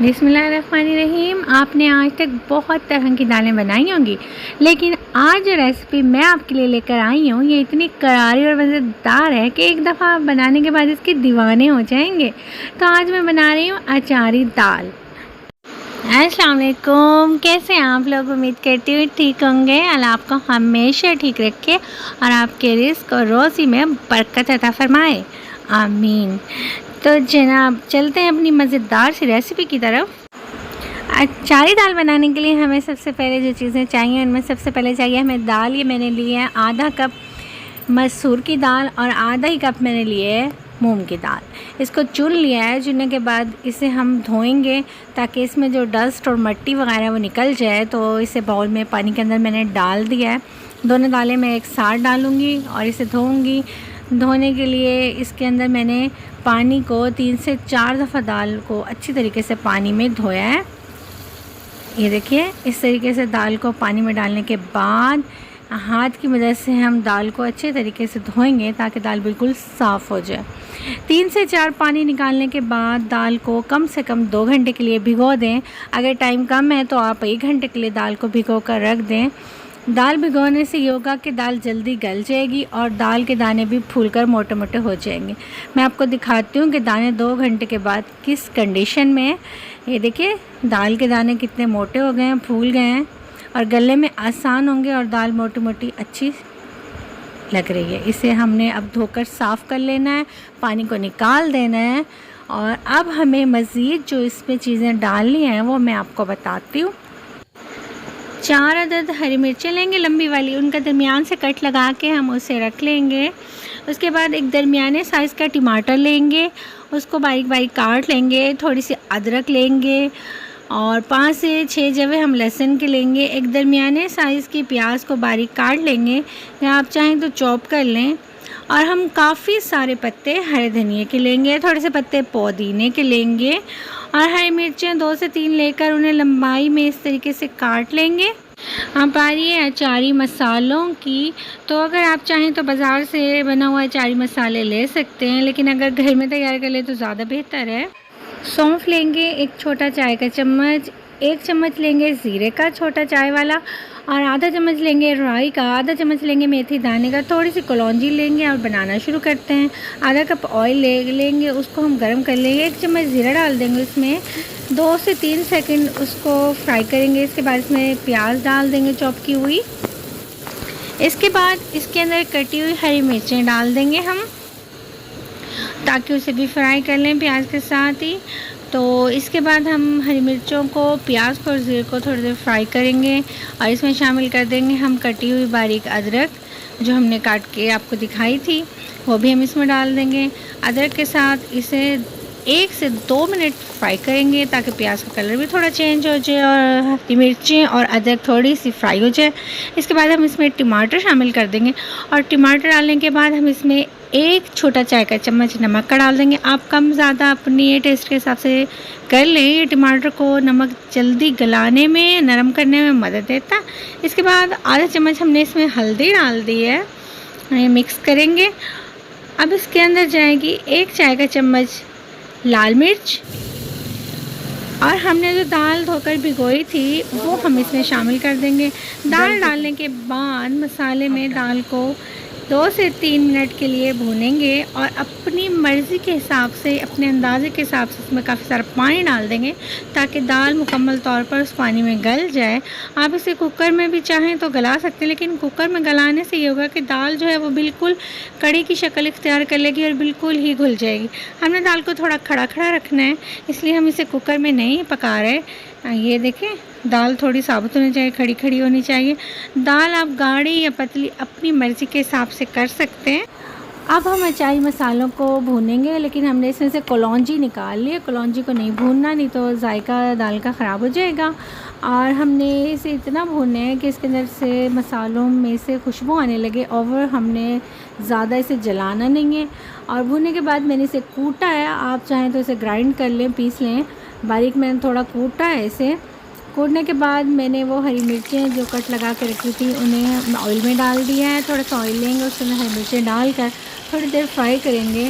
बिस्मिल्लाहिर्रहमानिर्रहीम। आपने आज तक बहुत तरह की दालें बनाई होंगी, लेकिन आज जो रेसिपी मैं आपके लिए लेकर आई हूँ ये इतनी करारी और मज़ेदार है कि एक दफ़ा आप बनाने के बाद इसके दीवाने हो जाएंगे। तो आज मैं बना रही हूँ अचारी दाल। अस्सलाम वालेकुम, कैसे हैं आप लोग? उम्मीद करती हूँ ठीक होंगे। अल्लाह आपको हमेशा ठीक रखे और आपके रिस्क और रोज़ी में बरकत अता फरमाए, आमीन। तो जनाब चलते हैं अपनी मज़ेदार सी रेसिपी की तरफ। अचारी दाल बनाने के लिए हमें सबसे पहले जो चीज़ें चाहिए उनमें सबसे पहले चाहिए हमें दाल। ये मैंने ली है आधा कप मसूर की दाल और आधा ही कप मैंने लिए है मूंग की दाल। इसको चुन लिया है। चुनने के बाद इसे हम धोएंगे ताकि इसमें जो डस्ट और मिट्टी वगैरह वो निकल जाए। तो इसे बाउल में पानी के अंदर मैंने डाल दिया है। दोनों दालें मैं एक साथ डालूँगी और इसे धोऊँगी। धोने के लिए इसके अंदर मैंने पानी को 3 से 4 दफ़ा दाल को अच्छी तरीके से पानी में धोया है। ये देखिए, इस तरीके से दाल को पानी में डालने के बाद हाथ की मदद से हम दाल को अच्छे तरीके से धोएंगे ताकि दाल बिल्कुल साफ़ हो जाए। 3 से 4 पानी निकालने के बाद दाल को कम से कम 2 घंटे के लिए भिगो दें। अगर टाइम कम है तो आप 1 घंटे के लिए दाल को भिगो कर रख दें। दाल भिगोने से ये होगा कि दाल जल्दी गल जाएगी और दाल के दाने भी फूलकर मोटे मोटे हो जाएंगे। मैं आपको दिखाती हूँ कि दाने 2 घंटे के बाद किस कंडीशन में है। ये देखिए, दाल के दाने कितने मोटे हो गए हैं, फूल गए हैं और गलने में आसान होंगे और दाल मोटी मोटी अच्छी लग रही है। इसे हमने अब धोकर साफ़ कर लेना है, पानी को निकाल देना है। और अब हमें मज़ीद जो इसमें चीज़ें डालनी हैं वो मैं आपको बताती हूँ। 4 अदद हरी मिर्चें लेंगे लंबी वाली, उनका दरमियान से कट लगा के हम उसे रख लेंगे। उसके बाद एक दरमियाने साइज़ का टमाटर लेंगे, उसको बारीक बारीक काट लेंगे। थोड़ी सी अदरक लेंगे और 5 से 6 जवे हम लहसुन के लेंगे। एक दरमियाने साइज़ की प्याज को बारीक काट लेंगे या आप चाहें तो चॉप कर लें। और हम काफ़ी सारे पत्ते हरे धनिए के लेंगे, थोड़े से पत्ते पुदीने के लेंगे और हरी मिर्चें 2 से 3 लेकर उन्हें लंबाई में इस तरीके से काट लेंगे। अब बारी है अचारी मसालों की। तो अगर आप चाहें तो बाज़ार से बना हुआ अचारी मसाले ले सकते हैं, लेकिन अगर घर में तैयार कर ले तो ज़्यादा बेहतर है। सौंफ लेंगे 1 छोटा चाय का चम्मच, 1 चम्मच लेंगे ज़ीरे का छोटा चाय वाला और आधा चम्मच लेंगे राई का, आधा चम्मच लेंगे मेथी दाने का, थोड़ी सी कलौंजी लेंगे और बनाना शुरू करते हैं। आधा कप ऑयल लेंगे, उसको हम गर्म कर लेंगे। 1 चम्मच ज़ीरा डाल देंगे, उसमें 2 से 3 सेकंड उसको फ्राई करेंगे। इसके बाद इसमें प्याज डाल देंगे चॉप की हुई। इसके बाद इसके अंदर कटी हुई हरी मिर्चें डाल देंगे हम, ताकि उसे भी फ्राई कर लें प्याज के साथ ही। तो इसके बाद हम हरी मिर्चों को, प्याज को और ज़ीरे को थोड़ी देर फ्राई करेंगे और इसमें शामिल कर देंगे हम कटी हुई बारीक अदरक जो हमने काट के आपको दिखाई थी, वो भी हम इसमें डाल देंगे। अदरक के साथ इसे 1 से 2 मिनट फ्राई करेंगे ताकि प्याज का कलर भी थोड़ा चेंज हो जाए और हरी मिर्चें और अदरक थोड़ी सी फ्राई हो जाए। इसके बाद हम इसमें टमाटर शामिल कर देंगे और टमाटर डालने के बाद हम इसमें 1 छोटा चाय का चम्मच नमक का डाल देंगे। आप कम ज़्यादा अपने टेस्ट के हिसाब से कर लें। ये टमाटर को नमक जल्दी गलाने में, नरम करने में मदद देता है। इसके बाद आधा चम्मच हमने इसमें हल्दी डाल दी है, ये मिक्स करेंगे। अब इसके अंदर जाएगी 1 चाय का चम्मच लाल मिर्च और हमने जो दाल धोकर भिगोई थी वो हम इसमें शामिल कर देंगे। दाल डालने के बाद मसाले में दाल को 2 से 3 मिनट के लिए भूनेंगे और अपनी मर्ज़ी के हिसाब से, अपने अंदाज़े के हिसाब से इसमें काफ़ी सारा पानी डाल देंगे ताकि दाल मुकम्मल तौर पर उस पानी में गल जाए। आप इसे कुकर में भी चाहें तो गला सकते हैं, लेकिन कुकर में गलाने से ये होगा कि दाल जो है वो बिल्कुल कड़ी की शक्ल इख्तियार कर लेगी और बिल्कुल ही घुल जाएगी। हमने दाल को थोड़ा खड़ा खड़ा रखना है, इसलिए हम इसे कुकर में नहीं पका रहे। ये देखें, दाल थोड़ी साबुत होनी चाहिए, खड़ी खड़ी होनी चाहिए। दाल आप गाढ़ी या पतली अपनी मर्ज़ी के हिसाब से कर सकते हैं। अब हम अचारी मसालों को भूनेंगे, लेकिन हमने इसमें से कलौंजी निकाल ली है। कलौंजी को नहीं भूनना, नहीं तो जायका दाल का ख़राब हो जाएगा। और हमने इसे इतना भूनना है कि इसके अंदर से मसालों में से खुशबू आने लगे। और हमने ज़्यादा इसे जलाना नहीं है। और भूनने के बाद मैंने इसे कूटा है, आप चाहें तो इसे ग्राइंड कर लें, पीस लें बारीक। मैंने थोड़ा कूटा है इसे। कूटने के बाद मैंने वो हरी मिर्चें जो कट लगा के रखी थी उन्हें ऑयल में डाल दिया है। थोड़ा सा ऑयल लेंगे, उसमें हरी मिर्चें डालकर थोड़ी देर फ्राई करेंगे